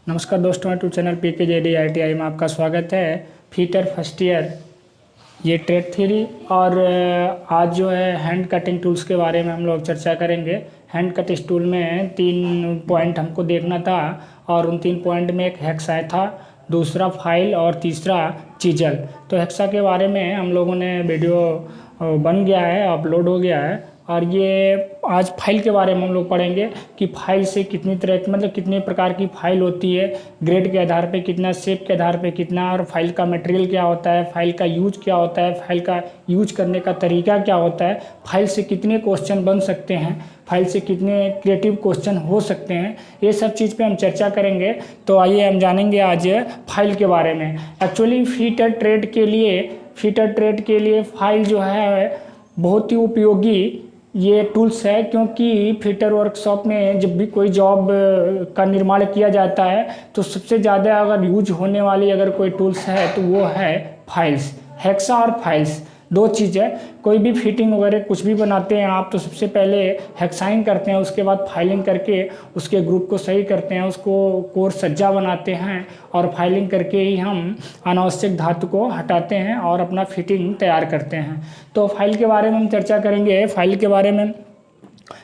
नमस्कार दोस्तों, YouTube channel PKJDITI में आपका स्वागत है। फीटर फर्स्ट ईयर ये ट्रेड थ्योरी और आज जो है हैंड कटिंग टूल्स के बारे में हम लोग चर्चा करेंगे। हैंड कटिंग टूल में 3 पॉइंट हमको देखना था और उन 3 पॉइंट में एक हेक्सा था, दूसरा फाइल और तीसरा चीजल। तो हेक्सा के बारे में हम लोगों ने वीडियो बन गया है, अपलोड हो गया है। और ये आज फाइल के बारे में हम लोग पढ़ेंगे कि फाइल से कितनी तरह की मतलब कितने प्रकार की फाइल होती है, ग्रेड के आधार पे कितना, शेप के आधार पे कितना, और फाइल का मटेरियल क्या होता है, फाइल का यूज क्या होता है, फाइल का यूज करने का तरीका क्या होता है, फाइल से कितने क्वेश्चन बन सकते हैं, फाइल से कितने क्रिएटिव क्वेश्चन हो सकते हैं, ये सब चीज़ पे हम चर्चा करेंगे। तो आइए हम जानेंगे आज फाइल के बारे में। एक्चुअली फीटर ट्रेड के लिए फाइल जो है बहुत ही उपयोगी ये टूल्स है, क्योंकि फिटर वर्कशॉप में जब भी कोई जॉब का निर्माण किया जाता है तो सबसे ज़्यादा अगर यूज होने वाली अगर कोई टूल्स है तो वो है फाइल्स। हेक्सा और फाइल्स दो चीज़ है। कोई भी फिटिंग वगैरह कुछ भी बनाते हैं आप तो सबसे पहले हेक्साइंग करते हैं, उसके बाद फाइलिंग करके उसके ग्रुप को सही करते हैं, उसको कोर सज्जा बनाते हैं और फाइलिंग करके ही हम अनावश्यक धातु को हटाते हैं और अपना फिटिंग तैयार करते हैं। तो फाइल के बारे में हम चर्चा करेंगे। फाइल के बारे में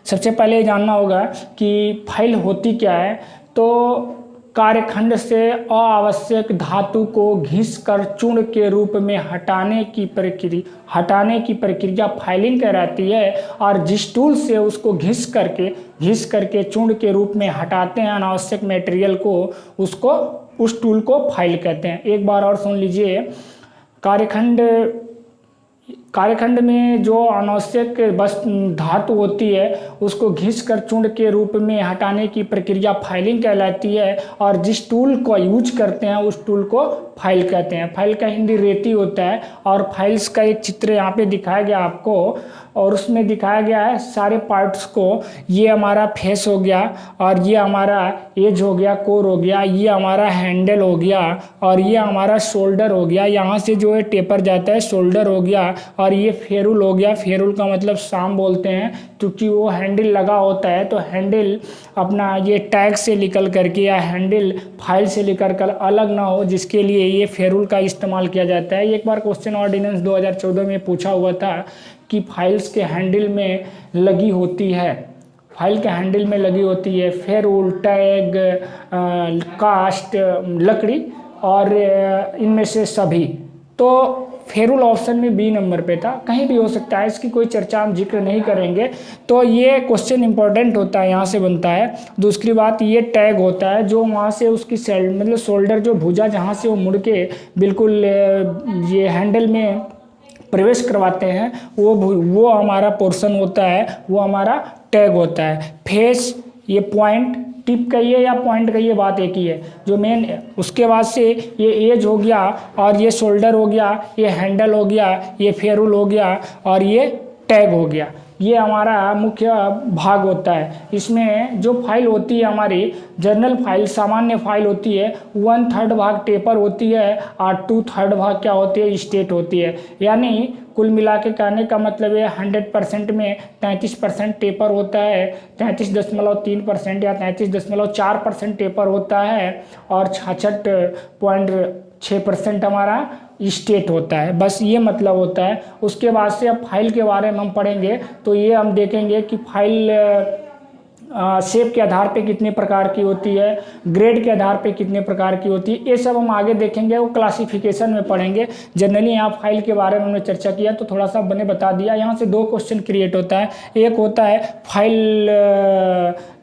सबसे पहले जानना होगा कि फाइल होती क्या है। तो कार्यखंड से अनावश्यक धातु को घिसकर चूर्ण के रूप में हटाने की प्रक्रिया फाइलिंग कहलाती है। और जिस टूल से उसको घिस करके चूर्ण के रूप में हटाते हैं अनावश्यक मटेरियल को, उसको उस टूल को फाइल कहते हैं। एक बार और सुन लीजिए। कार्यखंड में जो अनावश्यक धातु होती है उसको घिसकर चूर्ण के रूप में हटाने की प्रक्रिया फाइलिंग कहलाती है। और जिस टूल को यूज करते हैं उस टूल को फाइल कहते हैं। फाइल का हिंदी रेती होता है। और फाइल्स का एक चित्र यहाँ पे दिखाया गया आपको, और उसमें दिखाया गया है सारे पार्ट्स को। ये हमारा फेस हो गया, और ये हमारा एज हो गया, कोर हो गया, ये हमारा हैंडल हो गया, और ये हमारा शोल्डर हो गया। यहाँ से जो है टेपर जाता है, शोल्डर हो गया। और ये फेरुल हो गया। फेरुल का मतलब शाम बोलते हैं, क्योंकि वो हैंडल लगा होता है। तो हैंडल अपना ये टैग से निकल करके या हैंडल फाइल से निकल कर अलग ना हो, जिसके लिए ये फेरुल का इस्तेमाल किया जाता है। एक बार क्वेश्चन ऑर्डिनेंस 2014 में पूछा हुआ था कि फाइल्स के हैंडल में लगी होती है, फाइल के हैंडल में लगी होती है फेरुल, टैग, कास्ट, लकड़ी, और इनमें से सभी। तो फेरुल ऑप्शन में बी नंबर पे था, कहीं भी हो सकता है, इसकी कोई चर्चा हम जिक्र नहीं करेंगे। तो ये क्वेश्चन इंपॉर्टेंट होता है, यहाँ से बनता है। दूसरी बात, ये टैग होता है जो वहाँ से उसकी मतलब शोल्डर जो भुजा जहाँ से वो मुड़ के बिल्कुल ये हैंडल में प्रवेश करवाते हैं, वो हमारा पोर्शन होता है, वो हमारा टैग होता है। फेस, ये पॉइंट, टिप कहिए या पॉइंट कहिए, बात एक ही है जो मेन। उसके बाद से ये एज हो गया, और ये शोल्डर हो गया, ये हैंडल हो गया, ये फेरुल हो गया, और ये टैग हो गया। ये हमारा मुख्य भाग होता है। इसमें जो फाइल होती है हमारी जर्नल फाइल, सामान्य फाइल होती है, 1/3 भाग टेपर होती है और 2/3 भाग क्या होती है, स्टेट होती है। यानी कुल मिला के कहने का मतलब है 100% में 33% टेपर होता है, 33.3% या 33.4% टेपर होता है, और 66.6% हमारा स्टेट होता है। बस ये मतलब होता है। उसके बाद से अब फाइल के बारे में हम पढ़ेंगे। तो ये हम देखेंगे कि फाइल शेप के आधार पे कितने प्रकार की होती है, ग्रेड के आधार पे कितने प्रकार की होती है, ये सब हम आगे देखेंगे, वो क्लासिफिकेशन में पढ़ेंगे। जनरली यहाँ फाइल के बारे में हमने चर्चा किया तो थोड़ा सा मैंने बता दिया। यहाँ से 2 क्वेश्चन क्रिएट होता है। एक होता है फाइल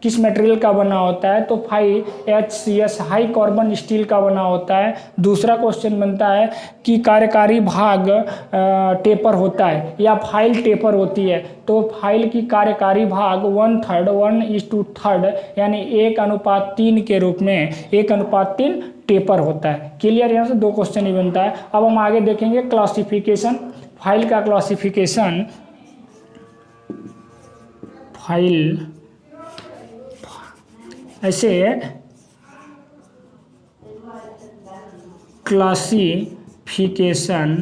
किस मटेरियल का बना होता है, तो file HCS high carbon steel का बना होता है। दूसरा क्वेश्चन बनता है कि कार्यकारी भाग टेपर होता है या फाइल टेपर होती है, तो फाइल की कार्यकारी भाग 1/3 यानी 1:3 के रूप में 1:3 टेपर होता है। क्लियर, यहाँ से 2 क्वेश्चन ही बनता है। अब हम आगे देखेंगे क्लासिफिकेशन, फाइल का क्लासिफिकेशन। फाइल ऐसे क्लासिफिकेशन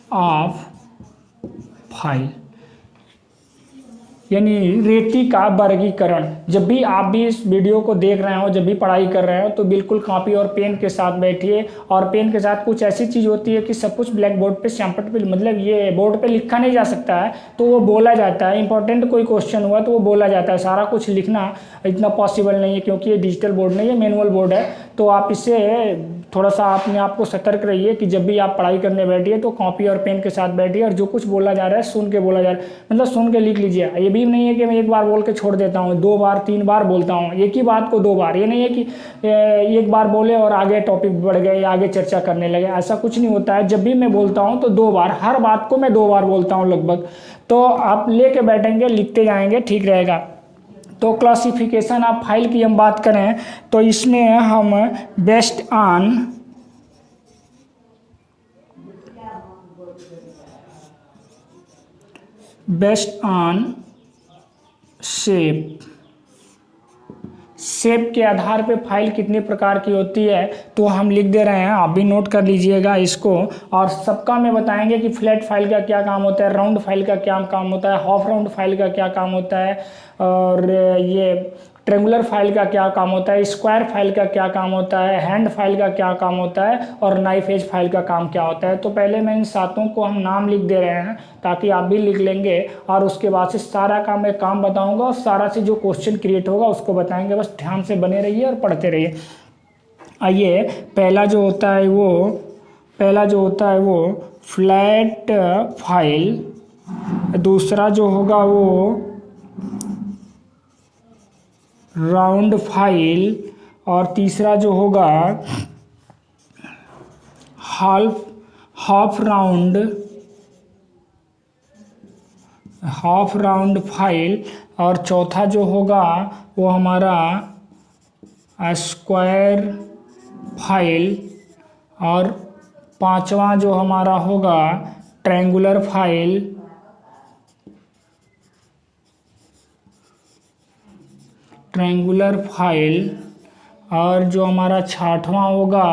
ऑफ फाइल, यानी रेती का वर्गीकरण। जब भी आप भी इस वीडियो को देख रहे हो, जब भी पढ़ाई कर रहे हो, तो बिल्कुल कॉपी और पेन के साथ बैठिए। और पेन के साथ कुछ ऐसी चीज़ होती है कि सब कुछ ब्लैक बोर्ड पे चैम्पट पे मतलब ये बोर्ड पे लिखा नहीं जा सकता है, तो वो बोला जाता है। इंपॉर्टेंट कोई क्वेश्चन हुआ तो वो बोला जाता है, सारा कुछ लिखना इतना पॉसिबल नहीं है क्योंकि ये डिजिटल बोर्ड नहीं है, मैनुअल बोर्ड है। तो आप इससे थोड़ा सा अपने आप को सतर्क रहिए कि जब भी आप पढ़ाई करने बैठिए तो कॉपी और पेन के साथ बैठिए और जो कुछ बोला जा रहा है सुन के बोला जा रहा है, मतलब सुन के लिख लीजिए। ये भी नहीं है कि मैं एक बार बोल के छोड़ देता हूँ, 2 बार 3 बार बोलता हूँ, एक ही बात को 2 बार। ये नहीं है कि एक बार बोले और आगे टॉपिक बढ़ गए, आगे चर्चा करने लगे, ऐसा कुछ नहीं होता है। जब भी मैं बोलता हूँ तो 2 बार, हर बात को मैं 2 बार बोलता हूँ लगभग। तो आप लेके बैठेंगे, लिखते जाएंगे, ठीक रहेगा। तो क्लासिफिकेशन ऑफ फाइल की हम बात करें तो इसमें हम बेस्ड ऑन शेप के आधार पे फाइल कितने प्रकार की होती है तो हम लिख दे रहे हैं, आप भी नोट कर लीजिएगा इसको। और सबका में बताएंगे कि फ्लैट फाइल का क्या काम होता है, राउंड फाइल का क्या काम होता है, हाफ राउंड फाइल का क्या काम होता है, और ये ट्रेंगुलर फाइल का क्या काम होता है, स्क्वायर फाइल का क्या काम होता है, हैंड फाइल का क्या काम होता है, और नाइफ एज फाइल का काम क्या होता है। तो पहले मैं इन सातों को हम नाम लिख दे रहे हैं ताकि आप भी लिख लेंगे, और उसके बाद से सारा का मैं काम बताऊंगा और सारा से जो क्वेश्चन क्रिएट होगा उसको बताएंगे। बस ध्यान से बने रहिए और पढ़ते रहिए। आइए, पहला जो होता है वो फ्लैट फाइल, दूसरा जो होगा वो राउंड फाइल, और तीसरा जो होगा हाफ राउंड फाइल, और चौथा जो होगा वो हमारा स्क्वायर फाइल, और पांचवा जो हमारा होगा ट्रायंगुलर फाइल, और जो हमारा छठवां होगा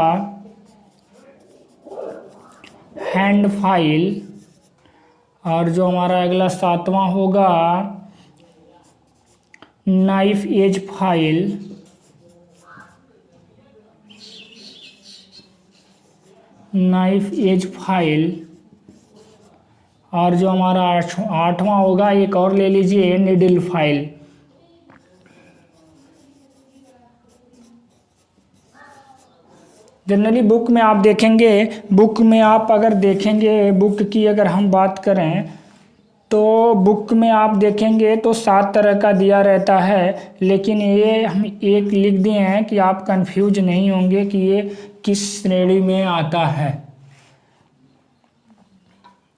हैंड फाइल, और जो हमारा अगला सातवां होगा नाइफ एज फाइल, और जो हमारा आठवां होगा, एक और ले लीजिए, निडल फाइल। जनरली बुक में आप देखेंगे, बुक की अगर हम बात करें तो बुक में आप देखेंगे तो 7 तरह का दिया रहता है, लेकिन ये हम एक लिख दिए हैं कि आप कंफ्यूज नहीं होंगे कि ये किस श्रेणी में आता है,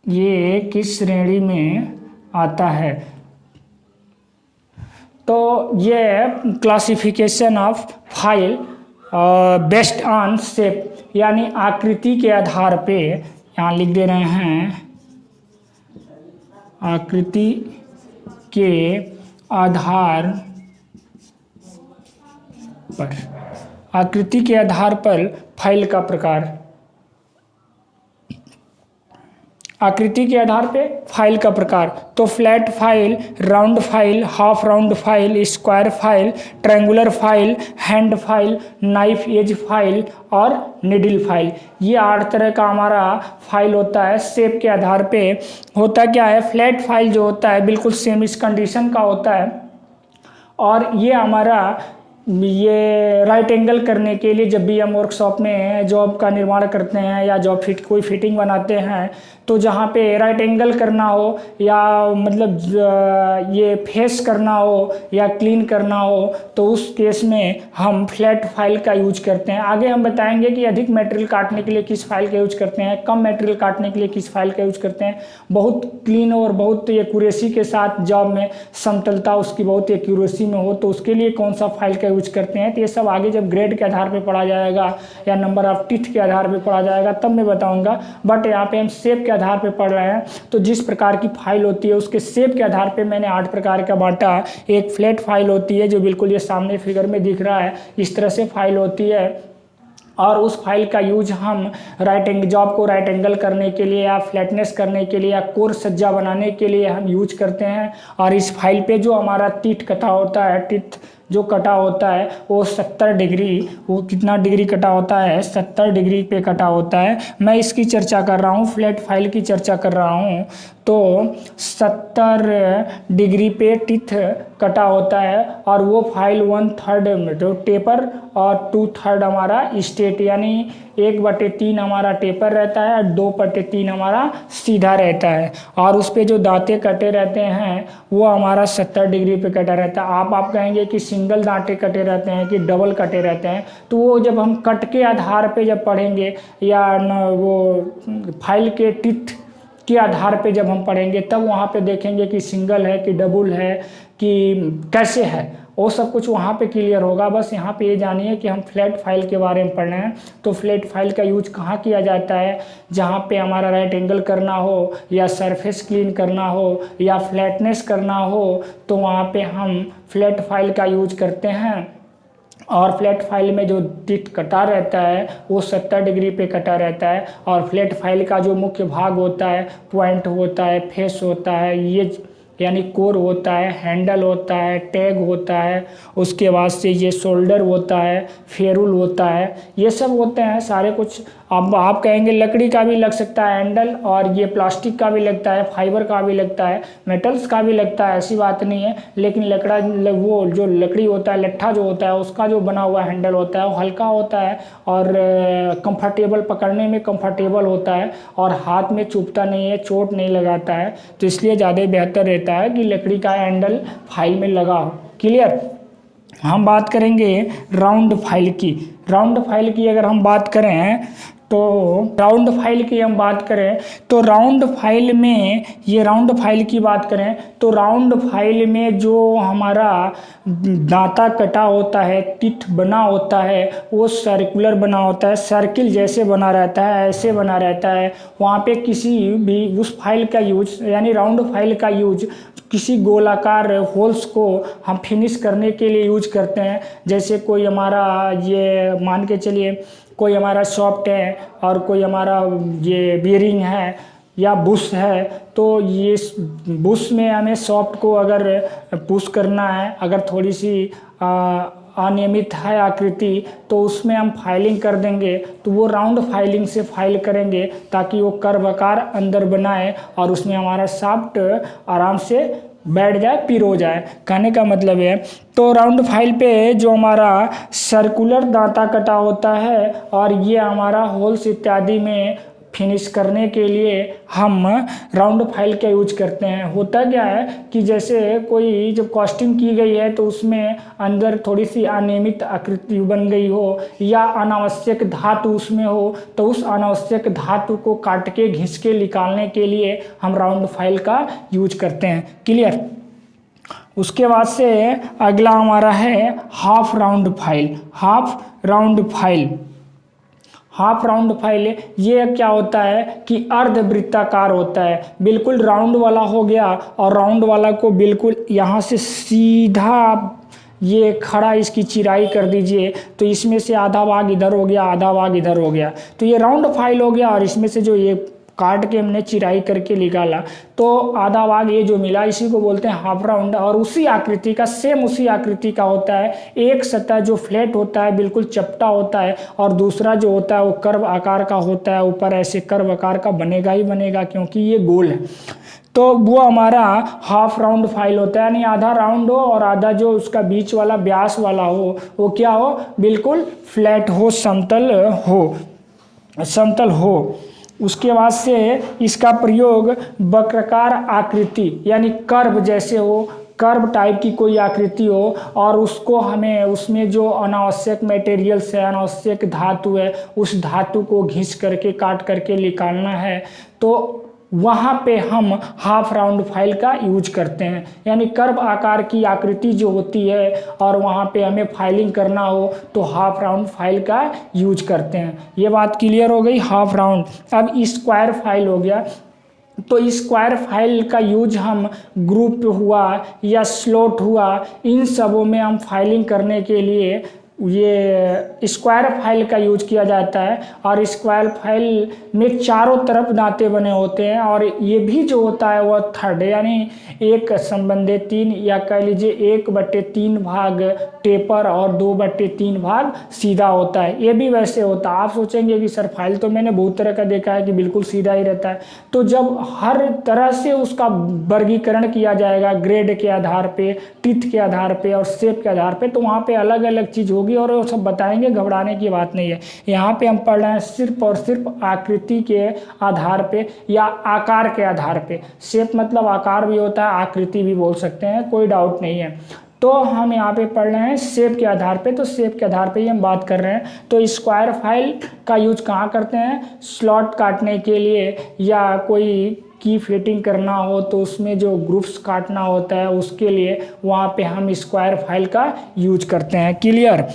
ये किस श्रेणी में आता है। तो ये classification of file based on shape, यानी आकृति के आधार पे, यहाँ लिख दे रहे हैं, आकृति के आधार पर फाइल का प्रकार, आकृति के आधार पे फाइल का प्रकार। तो flat file, round file, half round file, square file, triangular file, hand file, knife edge file और निडल फाइल, ये 8 तरह का हमारा फाइल होता है। शेप के आधार पे होता क्या है, फ्लैट फाइल जो होता है बिल्कुल सेम इस कंडीशन का होता है, और ये हमारा ये राइट एंगल करने के लिए जब भी हम वर्कशॉप में जॉब का निर्माण करते हैं या कोई फिटिंग बनाते हैं, तो जहाँ पे राइट एंगल करना हो या मतलब ये फेस करना हो या क्लीन करना हो, तो उस केस में हम फ्लैट फाइल का यूज करते हैं। आगे हम बताएंगे कि अधिक मटेरियल काटने के लिए किस फाइल का यूज करते हैं, कम मटेरियल काटने के लिए किस फाइल का यूज करते हैं। बहुत क्लीन और बहुत एक्यूरेसी के साथ जॉब में समतलता उसकी बहुत एक्यूरेसी में हो, तो उसके लिए कौन सा फाइल का यूज करते हैं। तो ये सब आगे जब ग्रेड के आधार पर पढ़ा जाएगा या नंबर ऑफ टीथ के आधार पर पढ़ा जाएगा तब मैं बताऊँगा। बट यहाँ पे हम शेप के आधार पे पढ़ रहे हैं, तो जिस प्रकार की फाइल होती है उसके शेप के आधार पे मैंने 8 प्रकार का बांटा। एक फ्लैट फाइल होती है जो बिल्कुल ये सामने फिगर में दिख रहा है, इस तरह से फाइल होती है। और उस फाइल का यूज हम जॉब को राइट एंगल करने के लिए या फ्लैटनेस करने के लिए या कोर सज्जा बनाने के लिए हम यूज करते हैं। और इस फाइल पे जो हमारा टिथ कटा होता है, टिथ जो कटा होता है वो 70 डिग्री, वो कितना डिग्री कटा होता है, 70 डिग्री पे कटा होता है। मैं इसकी चर्चा कर रहा हूँ, फ्लैट फाइल की चर्चा कर रहा हूँ। तो 70 डिग्री पे टिथ कटा होता है और वो फाइल 1/3 जो टेपर और 2/3 हमारा स्ट्रेट, यानी 1/3 हमारा टेपर रहता है, 2/3 हमारा सीधा रहता है। और उस पे जो दांते कटे रहते हैं वो हमारा 70 डिग्री पे कटा रहता है। आप कहेंगे कि सिंगल दांते कटे रहते हैं कि डबल कटे रहते हैं, तो वो जब हम कट के आधार पे जब पढ़ेंगे या वो फाइल के टिथ के आधार पे जब हम पढ़ेंगे तब वहाँ पे देखेंगे कि सिंगल है कि डबल है कि कैसे है, वो सब कुछ वहाँ पे क्लियर होगा। बस यहाँ पे ये जानिए कि हम फ्लैट फाइल के बारे में पढ़ रहे हैं। तो फ्लैट फाइल का यूज कहाँ किया जाता है, जहाँ पे हमारा राइट एंगल करना हो या सरफेस क्लीन करना हो या फ्लैटनेस करना हो, तो वहाँ पे हम फ्लैट फाइल का यूज करते हैं। और फ्लैट फाइल में जो टिथ कटा रहता है वो 70 डिग्री पे कटा रहता है। और फ्लैट फाइल का जो मुख्य भाग होता है, पॉइंट होता है, फेस होता है, ये यानी कोर होता है, हैंडल होता है, टैग होता है, उसके बाद से ये शोल्डर होता है, फेरुल होता है, ये सब होते हैं सारे कुछ। अब आप कहेंगे लकड़ी का भी लग सकता है हैंडल, और ये प्लास्टिक का भी लगता है, फाइबर का भी लगता है, मेटल्स का भी लगता है, ऐसी बात नहीं है। लेकिन लकड़ा वो जो लकड़ी होता है, लट्ठा जो होता है, उसका जो बना हुआ हैंडल होता है वो हल्का होता है और कंफर्टेबल, पकड़ने में कंफर्टेबल होता है और हाथ में चुभता नहीं है, चोट नहीं लगाता है। तो इसलिए ज़्यादा बेहतर रहता है कि लकड़ी का हैंडल फाइल में लगा हो। क्लियर। हम बात करेंगे राउंड फाइल की। राउंड फाइल की अगर हम बात करें तो राउंड फाइल की हम बात करें तो राउंड फाइल में, ये राउंड फाइल की बात करें तो राउंड फाइल में जो हमारा दांता कटा होता है, टिथ बना होता है, वो सर्कुलर बना होता है, सर्किल जैसे बना रहता है, ऐसे बना रहता है। वहाँ पे किसी भी उस फाइल का यूज, यानी राउंड फाइल का यूज किसी गोलाकार होल्स को हम फिनिश करने के लिए यूज करते हैं। जैसे कोई हमारा ये मान के चलिए कोई हमारा सॉफ्ट है और कोई हमारा ये बियरिंग है या बुश है, तो ये बुश में हमें सॉफ्ट को अगर पुश करना है, अगर थोड़ी सी अनियमित है आकृति, तो उसमें हम फाइलिंग कर देंगे, तो वो राउंड फाइलिंग से फाइल करेंगे ताकि वो कर्वाकार अंदर बनाए और उसमें हमारा शाफ्ट आराम से बैठ जाए, पिरो जाए। कहने का मतलब है तो राउंड फाइल पे जो हमारा सर्कुलर दांता कटा होता है और ये हमारा होल्स इत्यादि में फिनिश करने के लिए हम राउंड फाइल का यूज करते हैं। होता क्या है कि जैसे कोई जब कास्टिंग की गई है तो उसमें अंदर थोड़ी सी अनियमित आकृति बन गई हो या अनावश्यक धातु उसमें हो, तो उस अनावश्यक धातु को काट के घिस के निकालने के लिए हम राउंड फाइल का यूज करते हैं। क्लियर। उसके बाद से अगला हमारा है half round file. Half round file, half round file ये क्या होता है कि अर्धवृत्ताकार होता है। बिल्कुल राउंड वाला हो गया और राउंड वाला को बिल्कुल यहाँ से सीधा ये खड़ा इसकी चिराई कर दीजिए, तो इसमें से आधा भाग इधर हो गया, आधा भाग इधर हो गया, तो ये राउंड फाइल हो गया। और इसमें से जो ये काट के हमने चिराई करके निकाला तो आधा भाग ये जो मिला, इसी को बोलते हैं हाफ राउंड। और उसी आकृति का, सेम उसी आकृति का होता है। एक सतह जो फ्लैट होता है बिल्कुल चपटा होता है और दूसरा जो होता है वो कर्व आकार का होता है। ऊपर ऐसे कर्व आकार का बनेगा ही बनेगा क्योंकि ये गोल है, तो वो हमारा हाफ राउंड फाइल होता है। यानी आधा राउंड हो और आधा जो उसका बीच वाला व्यास वाला हो वो क्या हो, बिल्कुल फ्लैट हो, समतल हो, समतल हो। उसके बाद से इसका प्रयोग वक्राकार आकृति यानी कर्व जैसे हो, कर्व टाइप की कोई आकृति हो और उसको हमें उसमें जो अनावश्यक मटेरियल्स है, अनावश्यक धातु है, उस धातु को घिस करके काट करके निकालना है, तो वहाँ पे हम हाफ राउंड फाइल का यूज करते हैं। यानी कर्व आकार की आकृति जो होती है और वहाँ पे हमें फाइलिंग करना हो तो हाफ राउंड फाइल का यूज करते हैं। ये बात क्लियर हो गई हाफ राउंड। अब स्क्वायर फाइल हो गया, तो स्क्वायर फाइल का यूज हम ग्रुप हुआ या स्लॉट हुआ, इन सबों में हम फाइलिंग करने के लिए ये स्क्वायर फाइल का यूज किया जाता है और स्क्वायर फाइल में चारों तरफ दांते बने होते हैं और ये भी जो होता है वह थर्ड यानी एक संबंधित 3 या कह लीजिए 1/3 भाग टेपर और 2/3 भाग सीधा होता है। ये भी वैसे होता है। आप सोचेंगे कि सर फाइल तो मैंने बहुत तरह का देखा है कि बिल्कुल सीधा ही रहता है, तो जब हर तरह से उसका वर्गीकरण किया जाएगा ग्रेड के आधार पे, टिथ के आधार पे और शेप के आधार पे, तो वहाँ पे अलग अलग चीज़ होगी और वो सब बताएंगे, घबराने की बात नहीं है। यहाँ पे हम पढ़ रहे हैं सिर्फ और सिर्फ आकृति के आधार पे या आकार के आधार पे। शेप मतलब आकार भी होता है, आकृति भी बोल सकते हैं, कोई डाउट नहीं है। तो हम यहाँ पे पढ़ रहे हैं शेप के आधार पे, तो शेप के आधार पे ही हम बात कर रहे हैं। तो स्क्वायर फाइल का यूज कहाँ करते हैं? स्लॉट काटने के लिए या कोई की फिटिंग करना हो तो उसमें जो ग्रुप्स काटना होता है उसके लिए वहाँ पे हम स्क्वायर फाइल का यूज करते हैं। क्लियर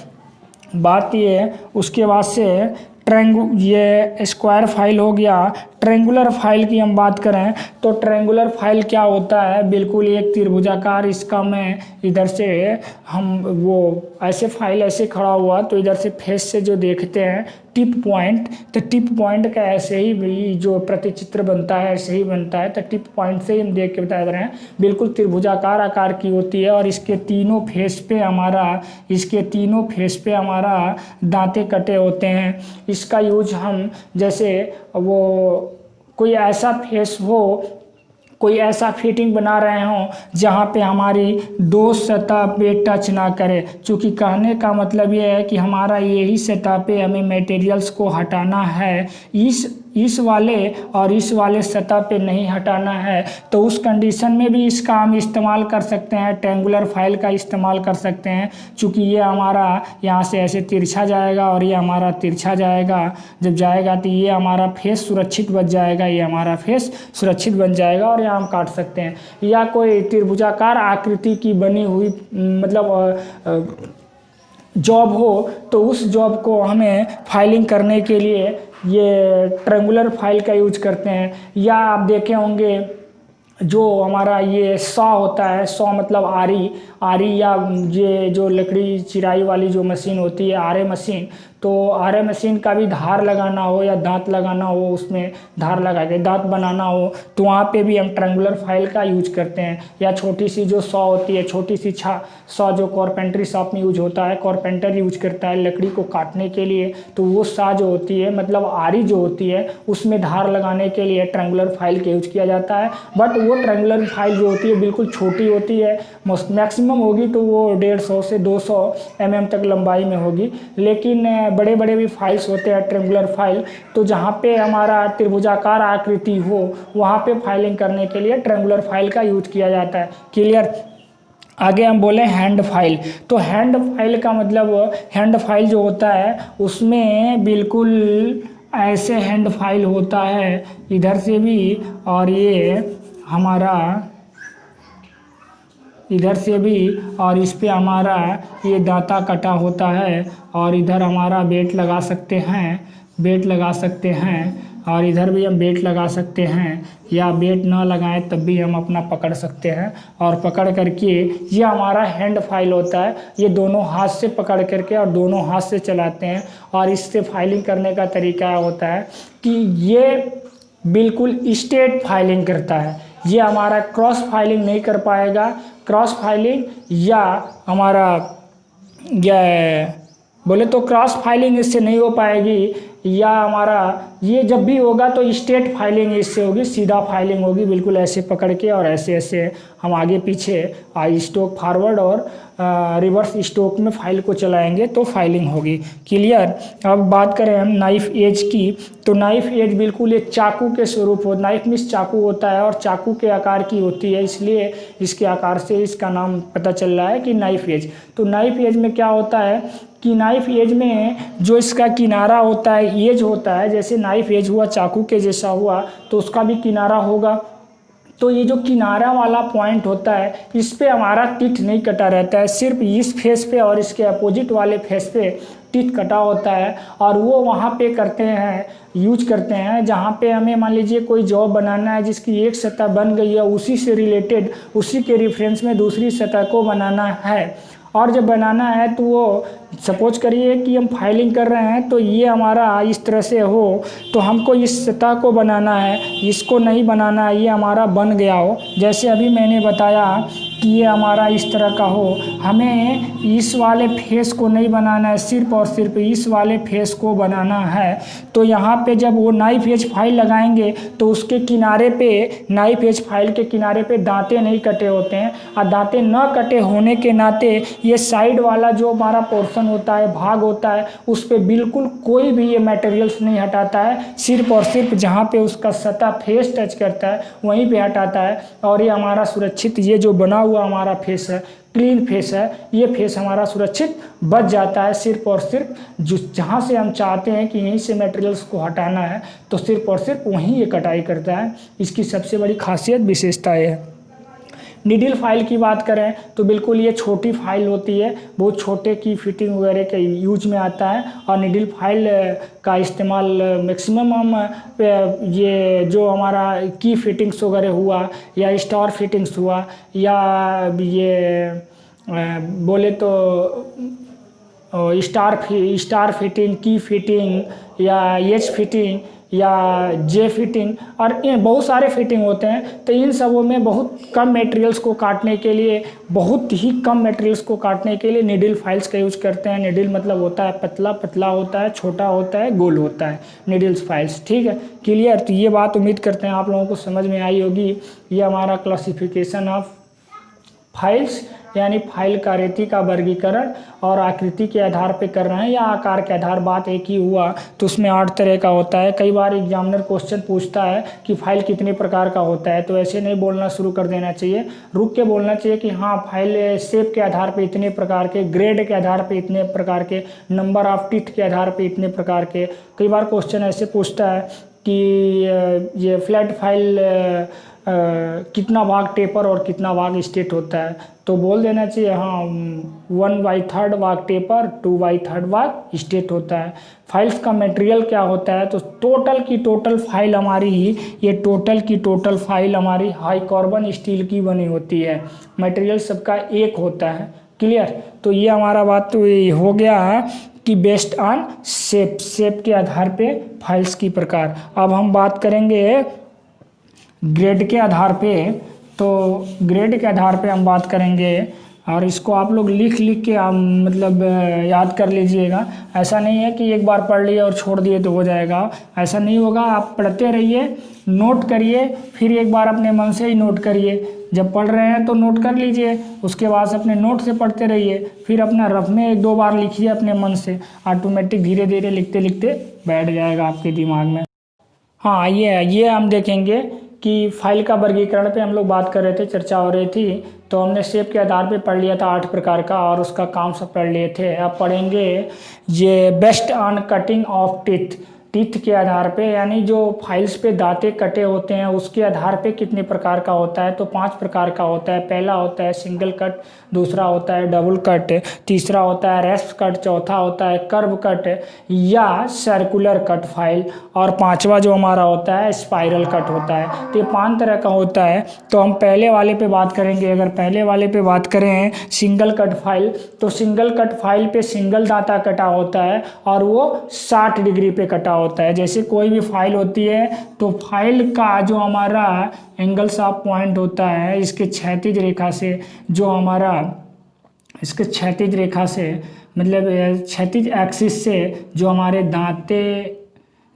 बात ये। उसके बाद से ये स्क्वायर फाइल हो गया। ट्रेंगुलर फाइल की हम बात करें तो ट्रेंगुलर फाइल क्या होता है? बिल्कुल एक त्रिभुजाकार, इसका मैं इधर से हम वो ऐसे फाइल ऐसे खड़ा हुआ तो इधर से फेस से जो देखते हैं टिप पॉइंट, तो टिप पॉइंट का ऐसे ही जो प्रतिचित्र बनता है ऐसे ही बनता है। तो टिप पॉइंट से ही हम देख के बता रहे हैं बिल्कुल त्रिभुजाकार आकार की होती है और इसके तीनों फेस पे हमारा दांते कटे होते हैं। इसका यूज हम जैसे वो कोई ऐसा फेस हो, कोई ऐसा फिटिंग बना रहे हों जहाँ पे हमारी दो सतह पे टच ना करे, क्योंकि कहने का मतलब ये है कि हमारा यही सतह पे हमें मटेरियल्स को हटाना है, इस वाले और इस वाले सतह पे नहीं हटाना है। तो उस कंडीशन में भी इसका हम इस्तेमाल कर सकते हैं, ट्रायंगुलर फाइल का इस्तेमाल कर सकते हैं, क्योंकि ये हमारा यहाँ से ऐसे तिरछा जाएगा और ये हमारा तिरछा जाएगा। जब जाएगा तो ये हमारा फेस सुरक्षित बच जाएगा, ये हमारा फेस सुरक्षित बन जाएगा और यहाँ हम काट सकते हैं। या कोई त्रिभुजाकार आकृति की बनी हुई मतलब जॉब हो तो उस जॉब को हमें फाइलिंग करने के लिए ये ट्रायंगुलर फाइल का यूज करते हैं। या आप देखे होंगे जो हमारा ये सॉ होता है, सॉ मतलब आरी या ये जो लकड़ी चिराई वाली जो मशीन होती है आरे मशीन, तो आरे मशीन का भी धार लगाना हो या दांत लगाना हो, उसमें धार लगा के दांत बनाना हो तो वहाँ पे भी हम ट्रायंगुलर फाइल का यूज करते हैं। या छोटी सी जो सॉ होती है, छोटी सी सॉ जो कारपेंटरी शॉप में यूज होता है, कारपेंटर यूज करता है लकड़ी को काटने के लिए, तो वो सॉ जो होती है मतलब आरी जो होती है उसमें धार लगाने के लिए ट्रायंगुलर फाइल का यूज किया जाता है। बट वो ट्रायंगुलर फाइल जो होती है बिल्कुल छोटी होती है, मैक्सिमम होगी तो वो 150 से 200 mm तक लंबाई में होगी। लेकिन बड़े बड़े भी फाइल्स होते हैं ट्रायंगुलर फाइल, तो जहाँ पे हमारा त्रिभुजाकार आकृति हो वहाँ पे फाइलिंग करने के लिए ट्रायंगुलर फाइल का यूज किया जाता है। क्लियर। आगे हम बोले हैंड फाइल। तो हैंड फाइल का मतलब हैंड फाइल जो होता है उसमें बिल्कुल ऐसे हैंड फाइल होता है इधर से भी और ये हमारा इधर से भी, और इस पे हमारा ये दांता कटा होता है और इधर हमारा बेट लगा सकते हैं और इधर भी हम बेट लगा सकते हैं, या बेट ना लगाएं तब भी हम अपना पकड़ सकते हैं। और पकड़ करके ये हमारा हैंड फाइल होता है, ये दोनों हाथ से पकड़ करके और दोनों हाथ से चलाते हैं। और इससे फाइलिंग करने का तरीका होता है कि ये बिल्कुल स्ट्रेट फाइलिंग करता है, ये हमारा क्रॉस फाइलिंग नहीं कर पाएगा। क्रॉस फाइलिंग या हमारा बोले तो क्रॉस फाइलिंग इससे नहीं हो पाएगी, या हमारा ये जब भी होगा तो स्ट्रेट फाइलिंग इससे होगी, सीधा फाइलिंग होगी, बिल्कुल ऐसे पकड़ के और ऐसे ऐसे हम आगे पीछे स्ट्रोक फॉरवर्ड और रिवर्स स्ट्रोक में फाइल को चलाएंगे तो फाइलिंग होगी। क्लियर। अब बात करें हम नाइफ एज की, तो नाइफ एज बिल्कुल एक चाकू के स्वरूप हो, नाइफ मीन्स चाकू होता है और चाकू के आकार की होती है, इसलिए इसके आकार से इसका नाम पता चल रहा है कि नाइफ एज। तो नाइफ एज में क्या होता है कि नाइफ एज में जो इसका किनारा होता है, एज होता है, जैसे नाइफ एज हुआ चाकू के जैसा हुआ तो उसका भी किनारा होगा। तो ये जो किनारा वाला पॉइंट होता है इस पे हमारा टिथ नहीं कटा रहता है, सिर्फ इस फेस पे और इसके अपोजिट वाले फेस पे टिथ कटा होता है। और वो वहाँ पे यूज करते हैं जहाँ पे हमें मान लीजिए कोई जॉब बनाना है जिसकी एक सतह बन गई है, उसी से रिलेटेड उसी के रेफरेंस में दूसरी सतह को बनाना है और जब बनाना है तो वो सपोज करिए कि हम फाइलिंग कर रहे हैं तो ये हमारा इस तरह से हो, तो हमको इस सतह को बनाना है, इसको नहीं बनाना है, ये हमारा बन गया हो। जैसे अभी मैंने बताया कि ये हमारा इस तरह का हो, हमें इस वाले फेस को नहीं बनाना है, सिर्फ और सिर्फ इस वाले फेस को बनाना है। तो यहाँ पे जब वो नाइफ एज फाइल लगाएंगे तो उसके किनारे पे, नाइफ एज फाइल के किनारे पे दांते नहीं कटे होते हैं, और दांते न कटे होने के नाते ये साइड वाला जो हमारा पोर्शन होता है, भाग होता है, उस पर बिल्कुल कोई भी ये मटेरियल्स नहीं हटाता है, सिर्फ और सिर्फ जहाँ पे उसका सतह फेस टच करता है वहीं पे हटाता है। और ये हमारा सुरक्षित, ये जो बना हुआ हमारा फेस है, क्लीन फेस है, ये फेस हमारा सुरक्षित बच जाता है, सिर्फ और सिर्फ जो जहाँ से हम चाहते हैं कि यहीं से मटेरियल्स को हटाना है तो सिर्फ और सिर्फ वहीं ये कटाई करता है। इसकी सबसे बड़ी खासियत, विशेषता है। नीडल फाइल की बात करें तो बिल्कुल ये छोटी फाइल होती है, बहुत छोटे की फिटिंग वगैरह के यूज में आता है, और नीडल फाइल का इस्तेमाल मैक्सिमम हम ये जो हमारा की फिटिंग्स वगैरह हुआ या स्टार फिटिंग्स हुआ या ये बोले तो स्टार फिटिंग, की फिटिंग या एच फिटिंग या जे फिटिंग, और ये बहुत सारे फिटिंग होते हैं। तो इन सबों में बहुत कम मटेरियल्स को काटने के लिए, बहुत ही कम मटेरियल्स को काटने के लिए नीडल फाइल्स का यूज़ करते हैं। नीडल मतलब होता है पतला, पतला होता है, छोटा होता है, गोल होता है, नीडल्स फाइल्स। ठीक है, क्लियर। तो ये बात उम्मीद करते हैं आप लोगों को समझ में आई होगी। ये हमारा क्लासिफिकेशन ऑफ फाइल्स, यानी फाइल का रीति का वर्गीकरण और आकृति के आधार पे कर रहे हैं या आकार के आधार, बात एक ही हुआ। तो उसमें 8 तरह का होता है। कई बार एग्जामिनर क्वेश्चन पूछता है कि फाइल कितने प्रकार का होता है, तो ऐसे नहीं बोलना शुरू कर देना चाहिए, रुक के बोलना चाहिए कि हाँ फाइल शेप के आधार पे इतने प्रकार के, ग्रेड के आधार पे इतने प्रकार के, नंबर ऑफ टीथ के आधार पे इतने प्रकार के। कई बार क्वेश्चन ऐसे पूछता है कि ये फ्लैट फाइल कितना भाग टेपर और कितना भाग स्टेट होता है, तो बोल देना चाहिए हाँ 1/3 भाग टेपर, 2/3 भाग स्टेट होता है। फाइल्स का मटेरियल क्या होता है, तो टोटल की टोटल फाइल हमारी ही, ये टोटल की टोटल फाइल हमारी हाई कार्बन स्टील की बनी होती है। मटेरियल सबका एक होता है। क्लियर। तो ये हमारा बात तो हो गया है कि बेस्ड ऑन शेप, शेप के आधार पे फाइल्स की प्रकार। अब हम बात करेंगे ग्रेड के आधार पे। तो ग्रेड के आधार पे हम बात करेंगे, और इसको आप लोग लिख के आप मतलब याद कर लीजिएगा। ऐसा नहीं है कि एक बार पढ़ लिए और छोड़ दिए तो हो जाएगा, ऐसा नहीं होगा। आप पढ़ते रहिए, नोट करिए, फिर एक बार अपने मन से ही नोट करिए। जब पढ़ रहे हैं तो नोट कर लीजिए, उसके बाद अपने नोट से पढ़ते रहिए, फिर अपना रफ में 1-2 बार लिखिए अपने मन से, ऑटोमेटिक धीरे धीरे लिखते लिखते बैठ जाएगा आपके दिमाग में। हाँ, ये हम देखेंगे कि फाइल का वर्गीकरण पे हम लोग बात कर रहे थे, चर्चा हो रही थी। तो हमने शेप के आधार पे पढ़ लिया था 8 प्रकार का, और उसका काम सब पढ़ लिए थे। अब पढ़ेंगे ये based on cutting of teeth, teeth के आधार पे, यानी जो फाइल्स पे दांते कटे होते हैं उसके आधार पे कितने प्रकार का होता है। तो 5 प्रकार का होता है। पहला होता है सिंगल कट, दूसरा होता है डबल कट, तीसरा होता है रेस्प कट, चौथा होता है कर्व कट या सर्कुलर कट फाइल, और 5वां जो हमारा होता है स्पाइरल कट होता है। तो ये 5 तरह का होता है। तो हम पहले वाले पे बात करेंगे। अगर पहले वाले पे बात करें सिंगल कट फाइल, तो सिंगल कट फाइल पे सिंगल दांता कटा होता है और वो 60 डिग्री पे कटा होता है। जैसे कोई भी फाइल होती है तो फाइल का जो हमारा एंगल्स ऑफ पॉइंट होता है, इसके क्षैतिज रेखा से जो हमारा, इसके क्षैतिज रेखा से मतलब क्षैतिज एक्सिस से जो हमारे दांते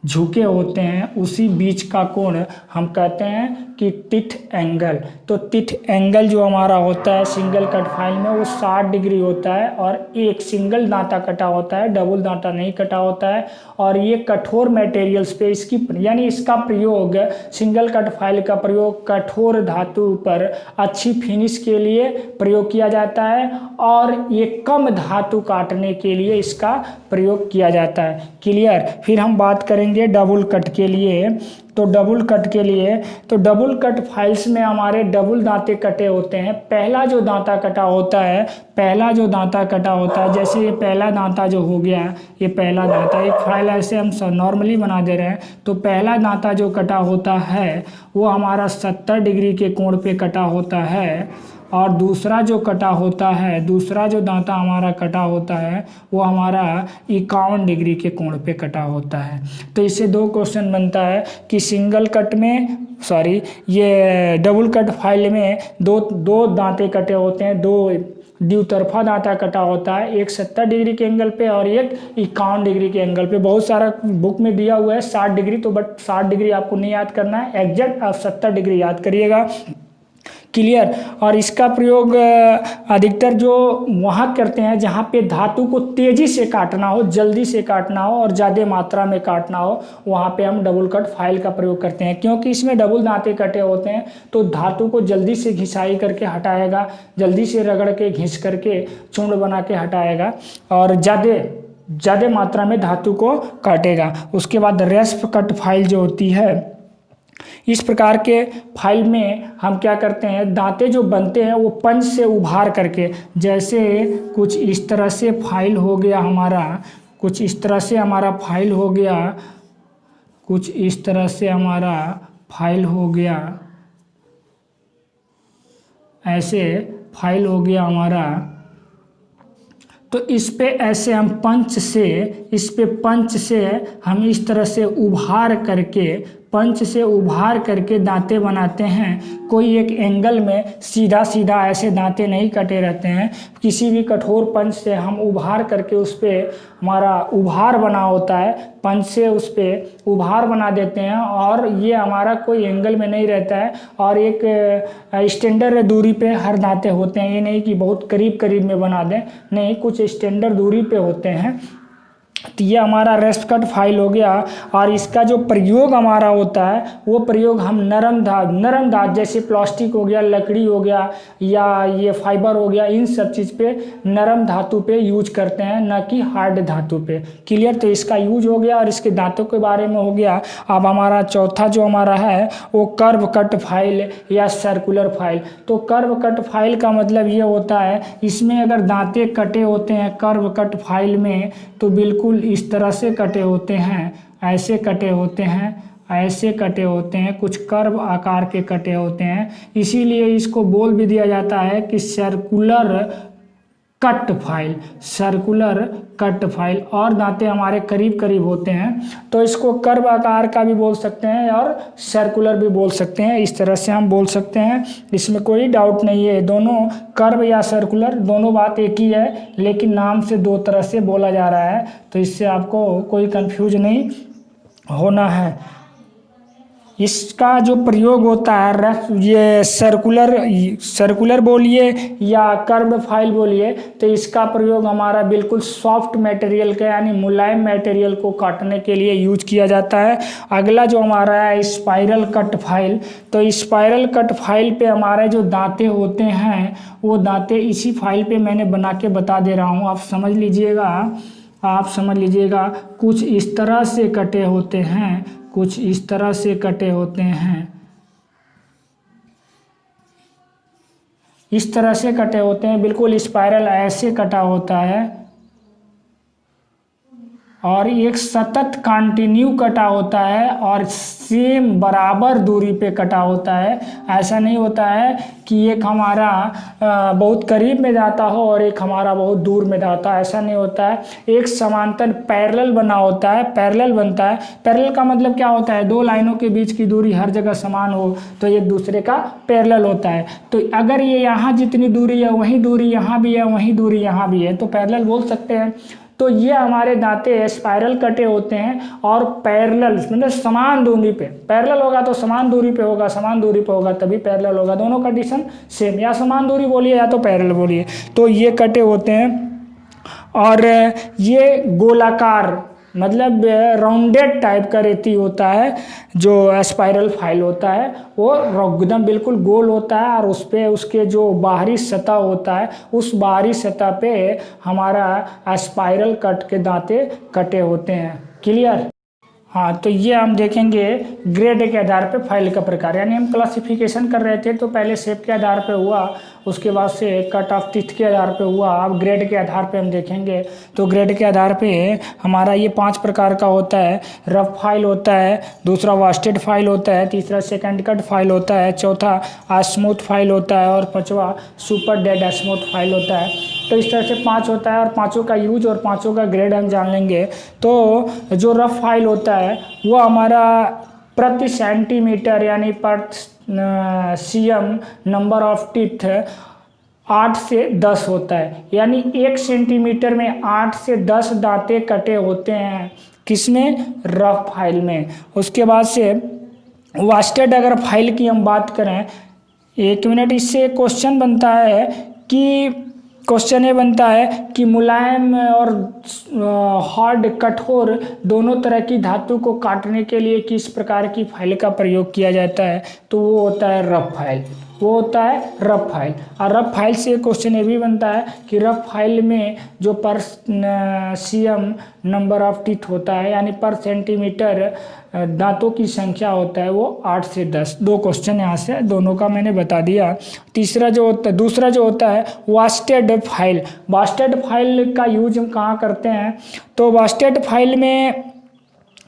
झुके होते हैं उसी बीच का कोण हम कहते हैं कि टिथ एंगल। तो टिथ एंगल जो हमारा होता है सिंगल कट फाइल में वो 60 डिग्री होता है, और एक सिंगल दांता कटा होता है, डबल दांता नहीं कटा होता है। और ये कठोर मटेरियल्स पे इसकी, यानी इसका प्रयोग, सिंगल कट फाइल का प्रयोग कठोर धातु पर अच्छी फिनिश के लिए प्रयोग किया जाता है, और ये कम धातु काटने के लिए इसका प्रयोग किया जाता है। क्लियर। फिर हम बात करेंगे डबल कट के लिए। तो डबल कट के लिए, तो डबल कट फाइल्स में हमारे डबल दांते कटे होते हैं। पहला जो दांता कटा होता है, पहला जो दांता कटा होता है, जैसे ये पहला दांता जो हो गया, ये पहला दांता, एक फाइल ऐसे हम नॉर्मली बना दे रहे हैं। तो पहला दांता जो कटा होता है वो हमारा 70 डिग्री के कोण पे कटा होता है, और दूसरा जो कटा होता है, दूसरा जो दांता हमारा कटा होता है वो हमारा 51 डिग्री के कोण पे कटा होता है। तो इससे दो क्वेश्चन बनता है कि सिंगल कट में ये डबल कट फाइल में दो दांते कटे होते हैं, दो द्वितरफा दांता कटा होता है, एक 70 डिग्री के एंगल पे और एक 51 डिग्री के एंगल पे। बहुत सारा बुक में दिया हुआ है 60 डिग्री, तो बट 60 डिग्री आपको नहीं याद करना है, एग्जैक्ट आप 70 डिग्री याद करिएगा। क्लियर। और इसका प्रयोग अधिकतर जो वहाँ करते हैं जहाँ पे धातु को तेज़ी से काटना हो, जल्दी से काटना हो और ज़्यादा मात्रा में काटना हो, वहाँ पे हम डबल कट फाइल का प्रयोग करते हैं, क्योंकि इसमें डबल दांते कटे होते हैं तो धातु को जल्दी से घिसाई करके हटाएगा, जल्दी से रगड़ के घिस करके चूर्ण बना के हटाएगा और ज़्यादा मात्रा में धातु को काटेगा। उसके बाद रेस्प कट फाइल जो होती है, इस प्रकार के फाइल में हम क्या करते हैं, दांते जो बनते हैं वो पंच से उभार करके, जैसे कुछ इस तरह से फाइल हो गया हमारा, कुछ इस तरह से हमारा फाइल हो गया, कुछ इस तरह से हमारा फाइल हो गया, ऐसे फाइल हो गया हमारा। तो इस पे ऐसे हम पंच से हम इस तरह से उभार करके, पंच से उभार करके दांते बनाते हैं। कोई एक एंगल में सीधा सीधा ऐसे दांते नहीं कटे रहते हैं, किसी भी कठोर पंच से हम उभार करके उस पर हमारा उभार बना होता है, पंच से उस पर उभार बना देते हैं और ये हमारा कोई एंगल में नहीं रहता है और एक स्टैंडर्ड दूरी पे हर दांते होते हैं। ये नहीं कि बहुत करीब करीब में बना दें, नहीं, कुछ स्टैंडर्ड दूरी पे होते हैं। तो ये हमारा रेस्ट कट फाइल हो गया। और इसका जो प्रयोग हमारा होता है वो प्रयोग हम नरम धातु जैसे प्लास्टिक हो गया, लकड़ी हो गया या ये फाइबर हो गया, इन सब चीज़ पे नरम धातु पे यूज करते हैं, न कि हार्ड धातु पे। क्लियर। तो इसका यूज हो गया और इसके दांतों के बारे में हो गया। अब हमारा चौथा जो हमारा है वो कर्व कट फाइल या सर्कुलर फाइल। तो कर्व कट फाइल का मतलब ये होता है, इसमें अगर दांते कटे होते हैं कर्व कट फाइल में तो बिल्कुल इस तरह से कटे होते हैं, ऐसे कटे होते हैं, ऐसे कटे होते हैं, कुछ कर्व आकार के कटे होते हैं। इसीलिए इसको बोल भी दिया जाता है कि circular cut file, circular cut file. और दांते हमारे करीब करीब होते हैं तो इसको कर्व आकार का भी बोल सकते हैं और सर्कुलर भी बोल सकते हैं, इस तरह से हम बोल सकते हैं, इसमें कोई डाउट नहीं है। दोनों कर्व या सर्कुलर दोनों बात एक ही है, लेकिन नाम से दो तरह से बोला जा रहा है, तो इससे आपको कोई कंफ्यूज नहीं होना है। इसका जो प्रयोग होता है, ये सर्कुलर बोलिए या कर्व फाइल बोलिए, तो इसका प्रयोग हमारा बिल्कुल सॉफ्ट मटेरियल का यानी मुलायम मटेरियल को काटने के लिए यूज किया जाता है। अगला जो हमारा है स्पाइरल कट फाइल। तो स्पाइरल कट फाइल पे हमारे जो दांते होते हैं वो दांते इसी फाइल पे मैंने बना के बता दे रहा हूँ, आप समझ लीजिएगा। कुछ इस तरह से कटे होते हैं, कुछ इस तरह से कटे होते हैं, इस तरह से कटे होते हैं, बिल्कुल स्पाइरल ऐसे कटा होता है और एक सतत कंटिन्यू कटा होता है और सेम बराबर दूरी पे कटा होता है। ऐसा नहीं होता है कि एक हमारा बहुत करीब में जाता हो और एक हमारा बहुत दूर में जाता है, ऐसा नहीं होता है। एक समांतर पैरेलल बना होता है, पैरेलल बनता है। पैरेलल का मतलब क्या होता है, दो लाइनों के बीच की दूरी हर जगह समान हो तो एक दूसरे का पैरेलल होता है। तो अगर ये यहाँ जितनी दूरी है वही दूरी यहाँ भी है, वही दूरी यहाँ भी है, तो पैरेलल बोल सकते हैं। तो ये हमारे दांते स्पाइरल कटे होते हैं और पैरेलल मतलब समान दूरी पे, पैरेलल होगा तो समान दूरी पे होगा, समान दूरी पे होगा तभी पैरेलल होगा, दोनों कंडीशन सेम, या समान दूरी बोलिए या तो पैरेलल बोलिए। तो ये कटे होते हैं और ये गोलाकार मतलब राउंडेड टाइप का रेती होता है। जो स्पाइरल फाइल होता है वो एकदम बिल्कुल गोल होता है और उस पर उसके जो बाहरी सतह होता है उस बाहरी सतह पे हमारा स्पाइरल कट के दांते कटे होते हैं। क्लियर। हाँ, तो ये हम देखेंगे ग्रेड के आधार पे फाइल का प्रकार, यानी हम क्लासिफिकेशन कर रहे थे तो पहले शेप के आधार पे हुआ उसके बाद से कट ऑफ टीथ के आधार पे हुआ। अब ग्रेड के आधार पे हम देखेंगे तो ग्रेड के आधार पे हमारा ये 5 प्रकार का होता है। रफ फाइल होता है, दूसरा वास्टेड फाइल होता है, तीसरा सेकंड कट फाइल होता है, चौथा स्मूथ फाइल होता है और पांचवा सुपर डेड स्मूथ फाइल होता है। तो इस तरह से 5 होता है और पांचों का यूज और पांचों का ग्रेड हम जान लेंगे। तो जो रफ फाइल होता है वो हमारा प्रति सेंटीमीटर यानी पर सीएम नंबर ऑफ टीथ 8 से 10 होता है, यानी 1 सेंटीमीटर में 8 से 10 दांतें कटे होते हैं। किसमें? रफ फाइल में। उसके बाद से वास्टेड अगर फाइल की हम बात करें, 1 मिनट, इससे क्वेश्चन बनता है कि क्वेश्चन ये बनता है कि मुलायम और हार्ड कठोर दोनों तरह की धातु को काटने के लिए किस प्रकार की फाइल का प्रयोग किया जाता है? तो वो होता है रफ फाइल। वो होता है रफ फाइल। और रफ फाइल से क्वेश्चन ये भी बनता है कि रफ फाइल में जो पर सीएम नंबर ऑफ टीथ होता है यानी पर सेंटीमीटर दांतों की संख्या होता है वो 8 से 10। 2 क्वेश्चन यहाँ से दोनों का मैंने बता दिया। दूसरा जो होता है वास्टेड फाइल। वास्टेड फाइल का यूज हम कहाँ करते हैं? तो वास्टेड फाइल में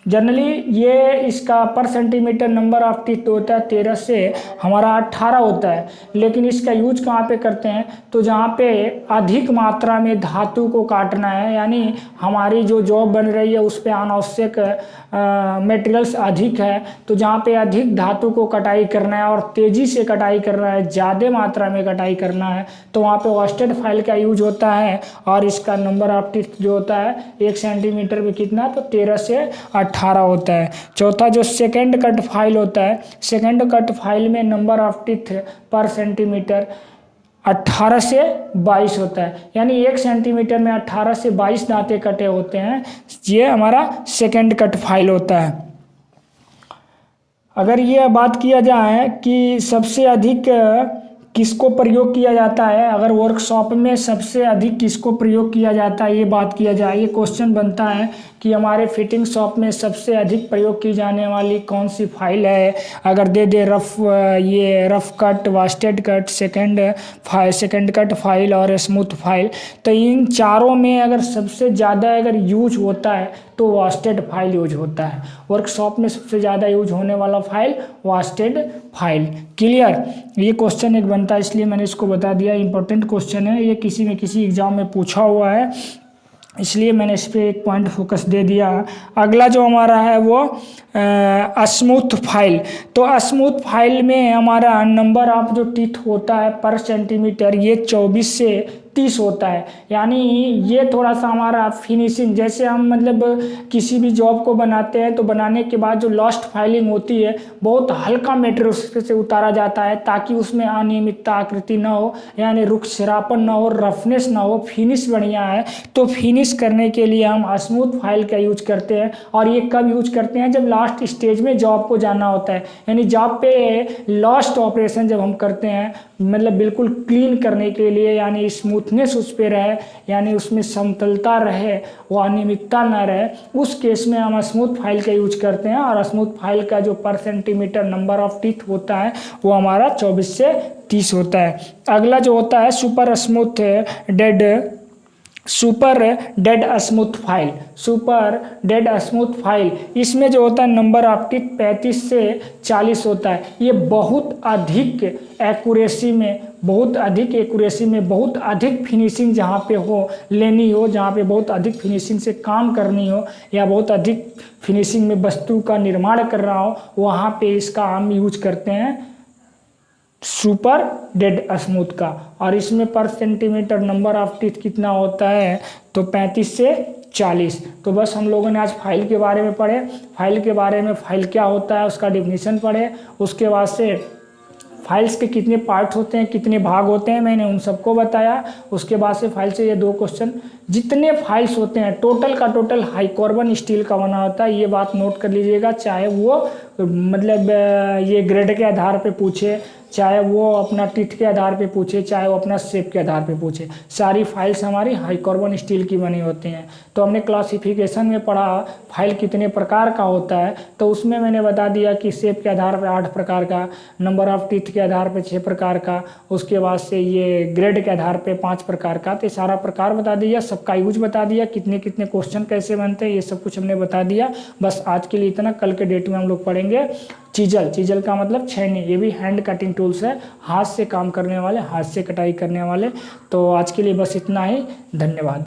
जनरली ये इसका पर सेंटीमीटर नंबर ऑफ टीथ होता है 13 से हमारा 18 होता है, लेकिन इसका यूज कहाँ पे करते हैं? तो जहाँ पे अधिक मात्रा में धातु को काटना है, यानी हमारी जो जॉब बन रही है उस पे अनावश्यक मटेरियल्स अधिक है, तो जहाँ पे अधिक धातु को कटाई करना है और तेज़ी से कटाई करना है, ज़्यादा मात्रा में कटाई करना है, तो वहाँ पे वास्टेड फाइल का यूज होता है। और इसका नंबर ऑफ टीथ जो होता है 1 सेंटीमीटर में कितना? तो 13 से 18 होता है। चौथा जो सेकंड कट फाइल होता है, सेकंड कट फाइल में नंबर ऑफ टीथ पर सेंटीमीटर 18 से 22 होता है, यानी 1 सेंटीमीटर में 18 से 22 दांतें कटे होते हैं। ये हमारा सेकंड कट फाइल होता है। अगर ये बात किया जाए कि सबसे अधिक किसको प्रयोग किया जाता है, अगर वर्कशॉप में सबसे अधिक किसको प्रयोग किया जाता है ये बात किया जाए, ये क्वेश्चन बनता है कि हमारे फिटिंग शॉप में सबसे अधिक प्रयोग की जाने वाली कौन सी फाइल है। अगर दे रफ कट, वास्टेड कट, सेकंड कट फाइल और स्मूथ फाइल, तो इन चारों में अगर सबसे ज़्यादा अगर यूज होता है तो वास्टेड फाइल यूज होता है। वर्कशॉप में सबसे ज़्यादा यूज होने वाला फाइल वास्टेड फाइल। क्लियर? ये क्वेश्चन एक बनता है, इसलिए मैंने इसको बता दिया। इंपॉर्टेंट क्वेश्चन है ये, किसी एग्जाम में पूछा हुआ है, इसलिए मैंने इस पर एक पॉइंट फोकस दे दिया। अगला जो हमारा है वो स्मूथ फाइल। तो स्मूथ फाइल में हमारा नंबर ऑफ जो टीथ होता है पर सेंटीमीटर ये 24 से 30 होता है, यानी ये थोड़ा सा हमारा फिनिशिंग, जैसे हम मतलब किसी भी जॉब को बनाते हैं तो बनाने के बाद जो लास्ट फाइलिंग होती है बहुत हल्का मेटेरियल उस से उतारा जाता है ताकि उसमें अनियमितता आकृति ना हो, यानी रुक्षरापन ना हो, रफनेस ना हो, फिनिश बढ़िया है। तो फिनिश करने के लिए हम स्मूथ फाइल का यूज करते हैं। और ये कब यूज करते हैं? जब लास्ट स्टेज में जॉब को जाना होता है, यानी जॉब पे लास्ट ऑपरेशन जब हम करते हैं, मतलब बिल्कुल क्लीन करने के लिए, यानी स्मूथनेस उस पर रहे, यानी उसमें समतलता रहे, वो अनियमितता ना रहे, उस केस में हम स्मूथ फाइल का यूज करते हैं। और स्मूथ फाइल का जो पर सेंटीमीटर नंबर ऑफ टीथ होता है वो हमारा 24 से 30 होता है। अगला जो होता है super dead smooth file. Super dead smooth file, इसमें जो होता है नंबर ऑफ टीथ 35 से 40 होता है। ये बहुत अधिक एक्यूरेसी में, बहुत अधिक फिनिशिंग जहाँ पे हो लेनी हो, जहाँ पे बहुत अधिक फिनिशिंग से काम करनी हो या बहुत अधिक फिनिशिंग में वस्तु का निर्माण कर रहा हो, वहाँ पे इसका हम यूज करते हैं सुपर डेड स्मूथ का। और इसमें पर सेंटीमीटर नंबर ऑफ टीथ कितना होता है? तो 35 से 40। तो बस हम लोगों ने आज फाइल के बारे में पढ़े, फाइल क्या होता है उसका डिफिनीशन पढ़े, उसके बाद से फाइल्स के कितने पार्ट होते हैं, कितने भाग होते हैं, मैंने उन सबको बताया। उसके बाद से फाइल से ये 2 क्वेश्चन जितने फाइल्स होते हैं टोटल का टोटल हाई कार्बन स्टील का बना होता है। ये बात नोट कर लीजिएगा, चाहे वो मतलब ये ग्रेड के आधार पे पूछे, चाहे वो अपना टिथ के आधार पे पूछे, चाहे वो अपना शेप के आधार पे पूछे, सारी फाइल्स हमारी हाई कार्बन स्टील की बनी होती हैं। तो हमने क्लासिफिकेशन में पढ़ा फाइल कितने प्रकार का होता है, तो उसमें मैंने बता दिया कि शेप के आधार पे 8 प्रकार का, नंबर ऑफ टिथ के आधार पे 6 प्रकार का, उसके बाद से ये ग्रेड के आधार पे 5 प्रकार का। तो सारा प्रकार बता दिया, सबका यूज बता दिया, कितने कितने क्वेश्चन कैसे बनते हैं, ये सब कुछ हमने बता दिया। बस आज के लिए इतना। कल के डेट में हम लोग पढ़ेंगे चीजल। चीजल का मतलब छैनी, ये भी हैंड कटिंग टूल्स है, हाथ से काम करने वाले, हाथ से कटाई करने वाले। तो आज के लिए बस इतना ही, धन्यवाद।